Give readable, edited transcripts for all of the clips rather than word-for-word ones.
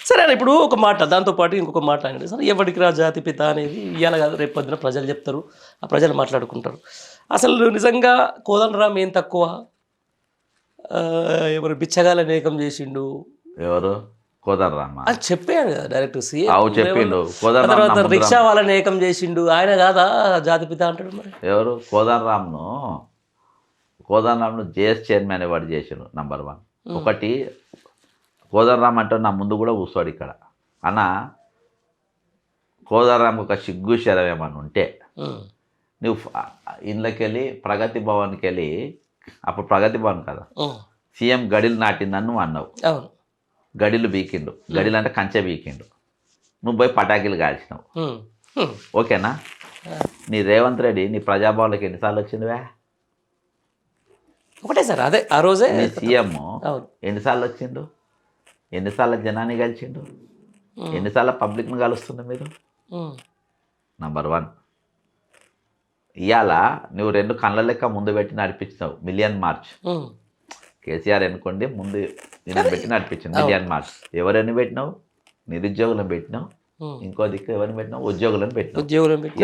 సరే అన్న, ఇప్పుడు ఒక మాట దాంతోపాటు ఇంకొక మాట అనేది సరే ఎవరికి రా జాతి పిత అనేది ఇవాళ కాదు రేపు పొద్దున ప్రజలు చెప్తారు, ఆ ప్రజలు మాట్లాడుకుంటారు. అసలు నిజంగా కోదండరామ్ ఏం తక్కువ? ఎవరు బిచ్చగాలని ఏకం చేసిండు, ఎవరు? కోదండరామ అది చెప్పాను కదా డైరెక్ట్ సీఎం. అవు చెప్పిండు. తర్వాత రిక్షా వాళ్ళని ఏకం చేసిండు, ఆయన కాదా జాతిపిత అంటాడు మరి? ఎవరు? కోదండరామ్ను జేఎస్ చైర్మన్ ఎవరు చేసిండు నంబర్ 1. ఒకటి కోదండరామ్ అంటే నా ముందు కూడా కూర్చోడు ఇక్కడ అన్న. కోదండరామ్ ఒక సిగ్గు శరం ఏమన్నా ఉంటే నువ్వు ఇంట్లోకి వెళ్ళి ప్రగతి భవన్కి వెళ్ళి, అప్పుడు ప్రగతి భవన్ కదా, సీఎం గడిలు నాటిందని నువ్వు అన్నావు. గడిలు బీకిండు, గడిలు అంటే కంచె బీకిండు, నువ్వు పోయి పటాకీలు కాల్చినావు. ఓకేనా? నీ రేవంత్ రెడ్డి నీ ప్రజాభవన్కి ఎన్నిసార్లు వచ్చిందివే? ఒకటే సార్, అదే ఆ రోజే. నీ సీఎం ఎన్నిసార్లు వచ్చిండు? ఎన్నిసార్లు జనాన్ని కలిసిండు? ఎన్నిసార్లు పబ్లిక్ను కలుస్తుండు మీరు? నంబర్ 1. ఇవాళ నువ్వు 2 కళ్ళ లెక్క ముందు పెట్టి నడిపించినావు మిలియన్ మార్చ్. కేసీఆర్ అనుకోండి ముందు నేను పెట్టి నడిపించింది మిలియన్ మార్చ్. ఎవరిని పెట్టినావు? నిరుద్యోగులను పెట్టినావు. ఇంకో దిక్కు ఎవరిని పెట్టినావు? ఉద్యోగులను పెట్టినావు.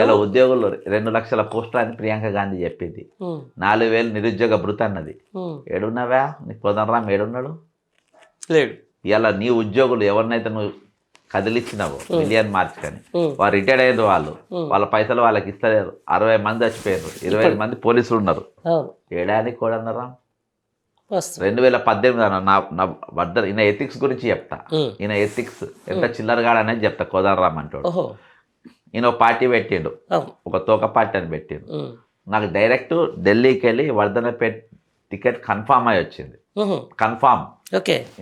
ఇలా ఉద్యోగులు 2 లక్షల పోస్టులు అని ప్రియాంక గాంధీ చెప్పింది. 4,000 నిరుద్యోగ భృతి అన్నది. ఏడున్నావా? నీ కోదండరామ్ ఏడున్నాడు? లేడు. ఇలా నీ ఉద్యోగులు ఎవరినైతే నువ్వు కదిలిచ్చినావు మిలియన్ మార్చ్ కానీ, వారు రిటైర్డ్ అయ్యారు, వాళ్ళ పైసలు వాళ్ళకి ఇస్తలేరు. 60 మంది చచ్చిపోయారు, 25 మంది పోలీసులు ఉన్నారు. ఏడాది కోదండరామ్ 2018 నా వద్ద ఈయన ఎథిక్స్ గురించి చెప్తా. ఈయన ఎథిక్స్ ఎంత చిల్లరగాడు అనేది చెప్తా. కోదండరామ్ అంటాడు. ఈయన ఒక పార్టీ పెట్టిండు, ఒక తోక పార్టీ అని పెట్టిండు. నాకు డైరెక్ట్ ఢిల్లీకి వెళ్ళి వర్ధనపేట్ టికెట్ కన్ఫామ్ అయి వచ్చింది. కన్ఫామ్.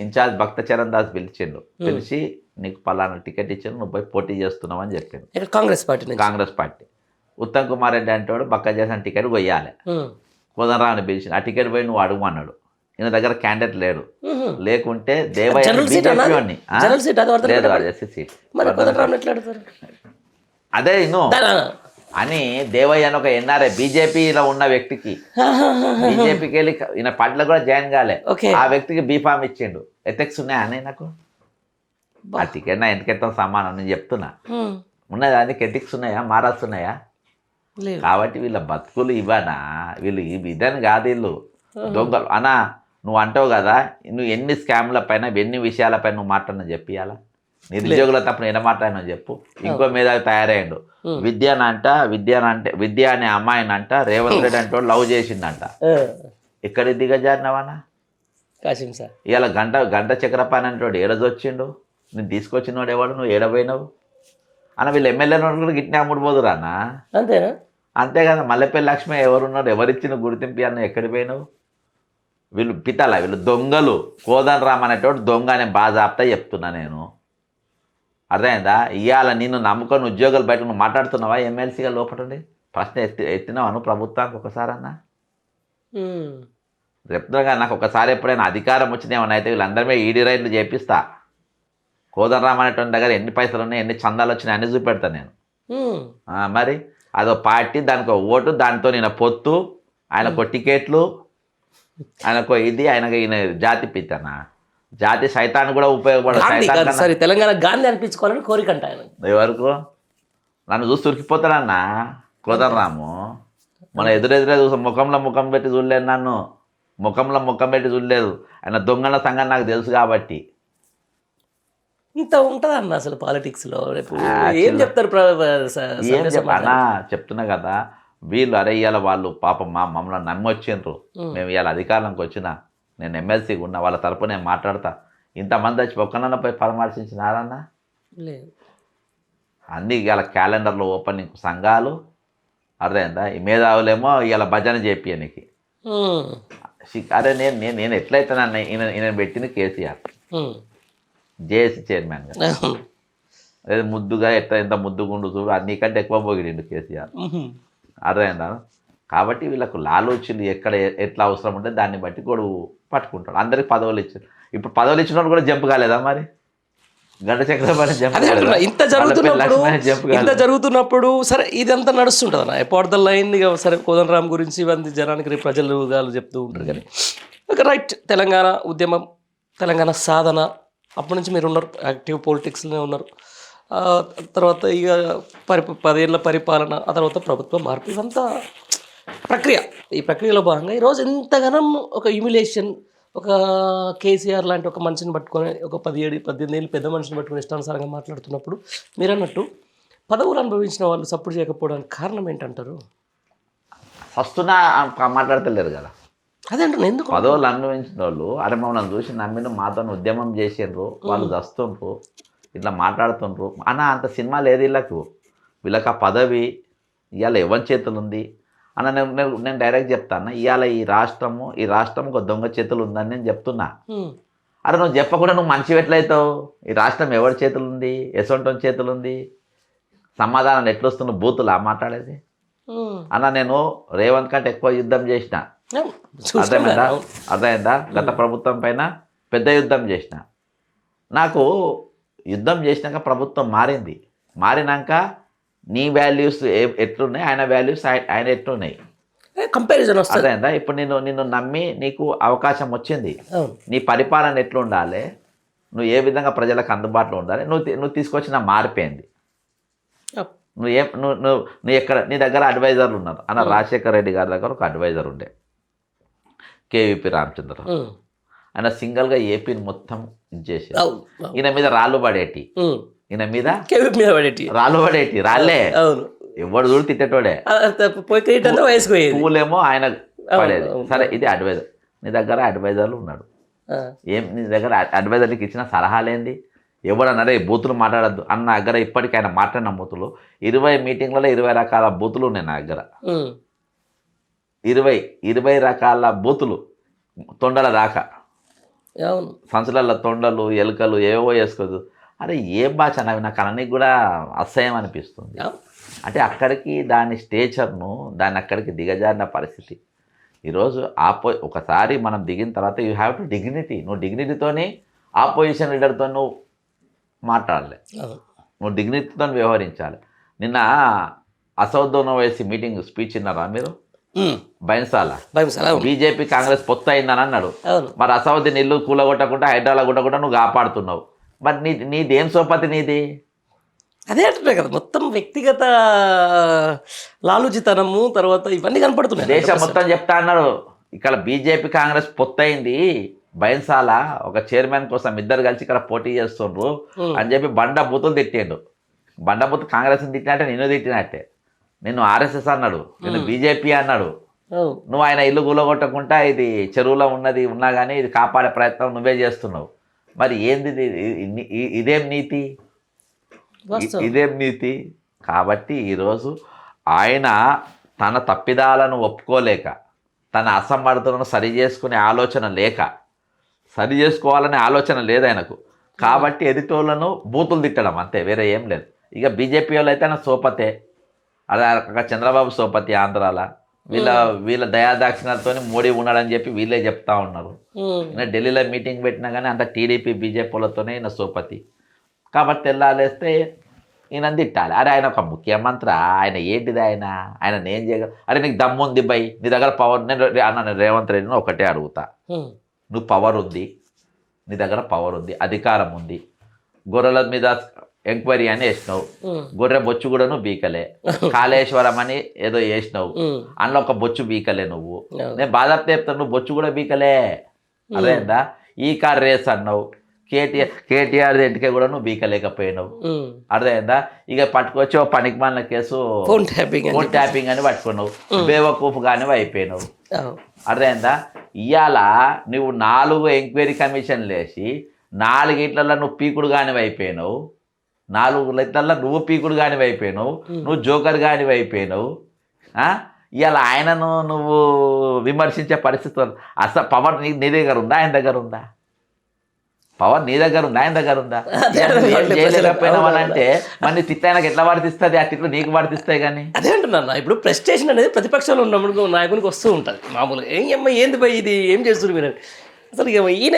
ఇన్ఛార్జ్ భక్త చరణ్ దాస్ పిలిచిండు. పిలిచి నీకు పలానా టికెట్ ఇచ్చాను, నువ్వు పోయి పోటీ చేస్తున్నావు అని చెప్పిండు. కాంగ్రెస్ పార్టీ. ఉత్తమ్ కుమార్ రెడ్డి అంటాడు బక్క చేసిన టికెట్ కొయ్యాలి. కోదండరామ్ని పిలిచిండు. ఆ టికెట్ పోయి నువ్వు అడుగుమన్నాడు. ఈయన దగ్గర క్యాండిడేట్ లేడు. లేకుంటే దేవయ్య అదే ఇను అని దేవయ్య అని ఒక ఎన్ఆర్ఐ బీజేపీలో ఉన్న వ్యక్తికి, బీజేపీకి వెళ్ళి ఈయన పార్టీలో కూడా జాయిన్ కాలే, ఆ వ్యక్తికి బీఫామ్ ఇచ్చిండు. ఎథిక్స్ ఉన్నాయా అని నాకు? ఆ టికెట్ నా ఎందుకెత్తా సమానం నేను చెప్తున్నా. ఉన్నదా? నీకు ఎథిక్స్ ఉన్నాయా? మారాల్సి ఉన్నాయా? కాబట్టి వీళ్ళ బతుకులు ఇవ్వనా? వీళ్ళు ఇదని కాదు, వీళ్ళు దొంగలు. అన్నా నువ్వు అంటావు కదా, నువ్వు ఎన్ని స్కామ్ల పైన ఎన్ని విషయాలపైన నువ్వు మాట్లాడినా చెప్పి అలా నిరుద్యోగుల తప్పుడు ఎన్న మాట్లాడినా చెప్పు. ఇంకో మీద తయారయ్యాడు. విద్య అనే అమ్మాయినంట రేవంత్ రెడ్డి అంటే లవ్ చేసిందంట. ఎక్కడికి దిగజారినవానా? ఇవాళ గంట చక్రపాణి అంటాడు ఏడదొచ్చిండు. నేను తీసుకొచ్చినోడు ఎవడు? నువ్వు ఏడపోయినావు అన్న. వీళ్ళు ఎమ్మెల్యే నోడు కూడా గిట్నే అమ్ముడుపోదురా అన్న. అంతేనా? అంతే కదా. మల్లెపల్లి లక్ష్మి ఎవరున్నారు? ఎవరిచ్చిన గుర్తింపు అన్న? ఎక్కడికి పోయినావు? వీళ్ళు పితల, వీళ్ళు దొంగలు. కోదండరామ్ అనేటోడు దొంగ అనే బాజాప్తా చెప్తున్నా నేను. అర్థమైందా? ఇవాళ నిన్ను నమ్ముకొని ఉద్యోగాలు బయట నువ్వు మాట్లాడుతున్నావా? ఎమ్మెల్సీగా లోపలండి ప్రశ్న ఎత్తినావా నువ్వు ప్రభుత్వానికి ఒకసారి అన్నా? చెప్తున్నా నాకు ఒకసారి ఎప్పుడైనా అధికారం వచ్చిన ఏమన్నా అయితే వీళ్ళందరి మీద ఈడీ రైడ్లు చేపిస్తా. కోదండరామ్ అనేటువంటి దగ్గర ఎన్ని పైసలు ఉన్నాయి, ఎన్ని చందాలు వచ్చినాయి అన్నీ చూపెడతాను నేను. మరి అదో పార్టీ, దానికి ఓటు, దానితో నేను పొత్తు, ఆయనకు టికెట్లు, ఆయనకు ఇది, ఆయనకు ఈయన జాతి పితనా? జాతి సైతాన్ని కూడా ఉపయోగపడదు. తెలంగాణ గాంధీ అనిపించుకోవాలని కోరిక అంట ఆయన. ఎవరికి? నన్ను చూసి ఉరికిపోతాడన్న కోదండరాము. మన ఎదురెదురే చూసా, ముఖం పెట్టి చూడలేదు. నన్ను ముఖం పెట్టి చూడలేదు. ఆయన దొంగల సంగతి నాకు తెలుసు కాబట్టి. ఇంత ఉంటుంది అన్న అసలు పాలిటిక్స్లో. రేపు ఏం చెప్తారు? ఏం చెప్పానా? చెప్తున్నా కదా. వీళ్ళు అరే ఇవాళ వాళ్ళు పాపం మమ్మల్ని నమ్మొచ్చిండ్రు, మేము ఇవాళ అధికారంలోకి వచ్చినా, నేను ఎమ్మెల్సీగా ఉన్నా, వాళ్ళ తరపు నేను మాట్లాడతా. ఇంతమంది వచ్చి ఒక్కనన్నా పోయి పరామర్శించినారన్నా? అన్నీ ఇవాళ క్యాలెండర్లో ఓపెనింగ్ సంఘాలు. అర్థమైందా? ఈ మేధావులేమో ఇవాళ భజన చేపియనికి. అరే నేను ఎట్లయితేనన్న ఈయన పెట్టింది కేసీఆర్, జేఏసీ చైర్మన్గా. అదే ముద్దుగా ఎంత ముద్దుగుండు చూడు, నీకంటే ఎక్కువ పోగిడిండు కేసీఆర్. అర్థమైందా? కాబట్టి వీళ్ళకు లాలోచీలు ఎక్కడ ఎట్లా అవసరం ఉంటే దాన్ని బట్టి గొడవ పట్టుకుంటాడు. అందరికి పదవులు ఇచ్చారు. ఇప్పుడు పదవులు ఇచ్చినప్పుడు కూడా జంప్ కాలేదా మరి? గంట చక్రపాణి ఇంత జరుగుతున్నప్పుడు సరే ఇదంతా నడుస్తుంటుంది అన్న. ఎపాట్ ద లైన్ ఇక సరే కోదండరామ్ గురించి ఇవన్నీ జనానికి ప్రజలు చెప్తూ ఉంటారు. కానీ ఒక రైట్, తెలంగాణ ఉద్యమం, తెలంగాణ సాధన, అప్పటి నుంచి మీరు ఉన్నారు, యాక్టివ్ పొలిటిక్స్లోనే ఉన్నారు. ఆ తర్వాత ఇక 10 ఏళ్ళ పరిపాలన, ఆ తర్వాత ప్రభుత్వ మార్పు, ఇదంతా ప్రక్రియ. ఈ ప్రక్రియలో భాగంగా ఈరోజు ఎంతగానం ఒక హ్యూమిలేషన్, ఒక కేసీఆర్ లాంటి ఒక మనిషిని పట్టుకొని, ఒక 17-18 ఏళ్ళు పెద్ద మనిషిని పట్టుకొని ఇష్టానుసారంగా మాట్లాడుతున్నప్పుడు మీరు అన్నట్టు పదవులు అనుభవించిన వాళ్ళు సపోర్ట్ చేయకపోవడానికి కారణం ఏంటంటారు? ఫస్ట్న మాట్లాడతలేరు కదా, అదే అంటున్నా, ఎందుకు పదవులు అనుభవించిన వాళ్ళు అరే మమ్మల్ని చూసి నమ్మిన మాతో ఉద్యమం చేసిండ్రు, వాళ్ళు దస్తుండ్రు, ఇట్లా మాట్లాడుతుండ్రు అన్న. అంత సినిమా లేదు వీళ్ళకి ఆ పదవి ఇవాళ ఎవరి చేతులు ఉంది అన్న. నేను డైరెక్ట్ చెప్తాను, ఇవాళ ఈ రాష్ట్రం ఒక దొంగ చేతులు ఉందని నేను చెప్తున్నా. అరే నువ్వు చెప్పకుండా నువ్వు మంచి ఎట్లయితావు? ఈ రాష్ట్రం ఎవరి చేతులు ఉంది, ఎసొంటం చేతులు ఉంది? సమాధానం ఎట్లొస్తున్న బూతులా మాట్లాడేది అన్న. నేను రేవంత్ కంటే ఎక్కువ యుద్ధం చేసిన, అర్థమైందా? గత ప్రభుత్వం పైన పెద్ద యుద్ధం చేసిన. నాకు యుద్ధం చేసినాక ప్రభుత్వం మారినాక నీ వాల్యూస్ ఎట్లున్నాయి, ఆయన వాల్యూస్ ఆయన ఎట్లున్నాయి, కంపారిజన్ వస్తుంది. అర్థమైందా? ఇప్పుడు నిన్ను నమ్మి నీకు అవకాశం వచ్చింది, నీ పరిపాలన ఎట్లుండాలి, నువ్వు ఏ విధంగా ప్రజలకు అందుబాటులో ఉండాలి, నువ్వు తీసుకొచ్చిన మారిపోయింది. నువ్వు ఎక్కడ నీ దగ్గర అడ్వైజర్లు ఉన్నారు అన్న. రాజశేఖర రెడ్డి గారి దగ్గర ఒక అడ్వైజర్ ఉండే, కేవీపీ రామచంద్ర. ఆయన సింగిల్గా ఏపీని మొత్తం ఇచ్చేసి ఈయన మీద రాళ్ళు పడేటి, ఈయన మీద రాళ్ళు పడేటి, రాళ్ళే ఎవడు చూడు తిట్టేటోడే, పూలేమో ఆయన పడేది. సరే, ఇది అడ్వైజర్. నీ దగ్గర అడ్వైజర్లు ఉన్నాడు, నీ దగ్గర అడ్వైజర్కి ఇచ్చిన సలహాలేంది? ఎవడన్నారే బూతులు మాట్లాడద్దు అన్న దగ్గర ఇప్పటికీ ఆయన మాట్లాడిన బూతులు 20 మీటింగ్లలో 20 రకాల బూతులు ఉన్నాయి నా దగ్గర. 20 రకాల బూతులు, తొండల దాకా, సంచులలో తొండలు, ఎలుకలు ఏవో వేసుకోదు. అరే ఏం భాష అవి, నాకు అననికి కూడా అసహ్యం అనిపిస్తుంది. అంటే అక్కడికి దాని స్టేచర్ను, దాన్ని అక్కడికి దిగజారిన పరిస్థితి. ఈరోజు ఒకసారి మనం దిగిన తర్వాత యూ హ్యావ్ టు డిగ్నిటీ. నువ్వు డిగ్నిటీతోని ఆపోజిషన్ లీడర్తో నువ్వు మాట్లాడలే, నువ్వు డిగ్నిటీతో వ్యవహరించాలి. నిన్న అసౌద్దౌన్ ఓవైసీ మీటింగ్ స్పీచ్ విన్నారా మీరు? బైన్సాల బీజేపీ కాంగ్రెస్ పొత్తు అయిందని అన్నాడు. మరి అసౌద్దీన్ ఇల్లు కూలగొట్టకుండా, హైడ్రాలా కొట్టకుండా నువ్వు కాపాడుతున్నావు. మరి నీదేం సోపతి నీది? అదే అంటున్నా కదా, మొత్తం వ్యక్తిగత లాలుచితనము, తర్వాత ఇవన్నీ కనపడుతున్నాయి. దేశం మొత్తం చెప్తా అన్నాడు. ఇక్కడ బీజేపీ కాంగ్రెస్ పొత్తు అయింది, బైన్సాల ఒక చైర్మన్ కోసం ఇద్దరు కలిసి ఇక్కడ పోటీ చేస్తుండ్రు అని చెప్పి బండబూతులు తిట్టిండు. బండబూతు కాంగ్రెస్ని తిట్టినట్టే నిన్ను తిట్టినట్టే. నిన్ను ఆర్ఎస్ఎస్ అన్నాడు, నిన్ను బీజేపీ అన్నాడు. నువ్వు ఆయన ఇల్లు కూలగొట్టకుండా ఇది చెరువులో ఉన్నా కానీ ఇది కాపాడే ప్రయత్నం నువ్వే చేస్తున్నావు. మరి ఏంది ఇదేం నీతి? ఇదేం నీతి? కాబట్టి ఈరోజు ఆయన తన తప్పిదాలను ఒప్పుకోలేక, తన అసమర్థతను సరి చేసుకునే ఆలోచన లేక, సరి చేసుకోవాలనే ఆలోచన లేదు ఆయనకు. కాబట్టి ఎదుటోళ్ళను బూతులు తిట్టడం అంతే, వేరే ఏం లేదు. ఇక బీజేపీ వాళ్ళు అయితే ఆయన సోపతే, అదే చంద్రబాబు సోపతి ఆంధ్రాల. వీళ్ళ దయాదాక్షిణాలతో మోడీ ఉన్నాడని చెప్పి వీళ్ళే చెప్తా ఉన్నారు. ఢిల్లీలో మీటింగ్ పెట్టినా కానీ అంత టీడీపీ బీజేపీలతోనే ఈయన సోపతి. కాబట్టి తెల్లాలేస్తే ఈయన తిట్టాలి. అరే ఆయన ఒక ముఖ్యమంత్రి, ఆయన ఏంటిది, ఆయన నేను చేయగల? అరే నీకు దమ్ము ఉంది బై, నీ దగ్గర పవర్. నేను రేవంత్ రెడ్డిని ఒకటే అడుగుతా, నువ్వు పవర్ ఉంది, నీ దగ్గర పవర్ ఉంది, అధికారం ఉంది. గొర్రెల మీద ఎంక్వైరీ అని వేసినావు, గొర్రె బొచ్చు కూడా నువ్వు బీకలే. కాళేశ్వరం అని ఏదో వేసినావు, అందులో ఒక బొచ్చు బీకలే నువ్వు. నేను బాధపడితే చెప్తాను, నువ్వు బొచ్చు కూడా బీకలే. అదేందా? ఈ కార్ రేస్ అన్నావు, కేటీఆర్ ఇంటికే కూడా నువ్వు బీకలేకపోయినావు. అర్థమైందా? ఇక పట్టుకొచ్చి ఓ పనికి మాలిన కేసు ఫోన్ ట్యాపింగ్ అని పట్టుకున్నావు, బేవకూఫ్ కానీ అయిపోయినావు. అర్థమైందా? ఇవాళ నువ్వు 4 ఎంక్వైరీ కమిషన్లు వేసి 4 ఇట్లలో నువ్వు పీకుడు కానివి అయిపోయినావు, 4 ఇట్లలో నువ్వు పీకుడు కానివి అయిపోయినావు, నువ్వు జోకర్ కానివి అయిపోయినావు. ఇవాళ ఆయనను నువ్వు విమర్శించే పరిస్థితి అసలు పవర్ నీ దగ్గర ఉందా, ఆయన దగ్గర ఉందా? పవర్ నీ దగ్గర ఉందా, ఆయన దగ్గర ఉందా? చేయలేకపోయినావాలంటే మరి తిట్టాయనకు ఎట్లా వర్తిస్తుంది? ఆ తిట్లు నీకు వర్తిస్తాయి. కానీ అదే అంటున్నా, ఇప్పుడు ప్రెస్టేషన్ అనేది ప్రతిపక్షంలో ఉన్నప్పుడు నాయకునికి వస్తూ ఉంటుంది మామూలుగా. ఏంది పోయి ఇది ఏం చేస్తున్నారు మీరు అసలు? ఈయన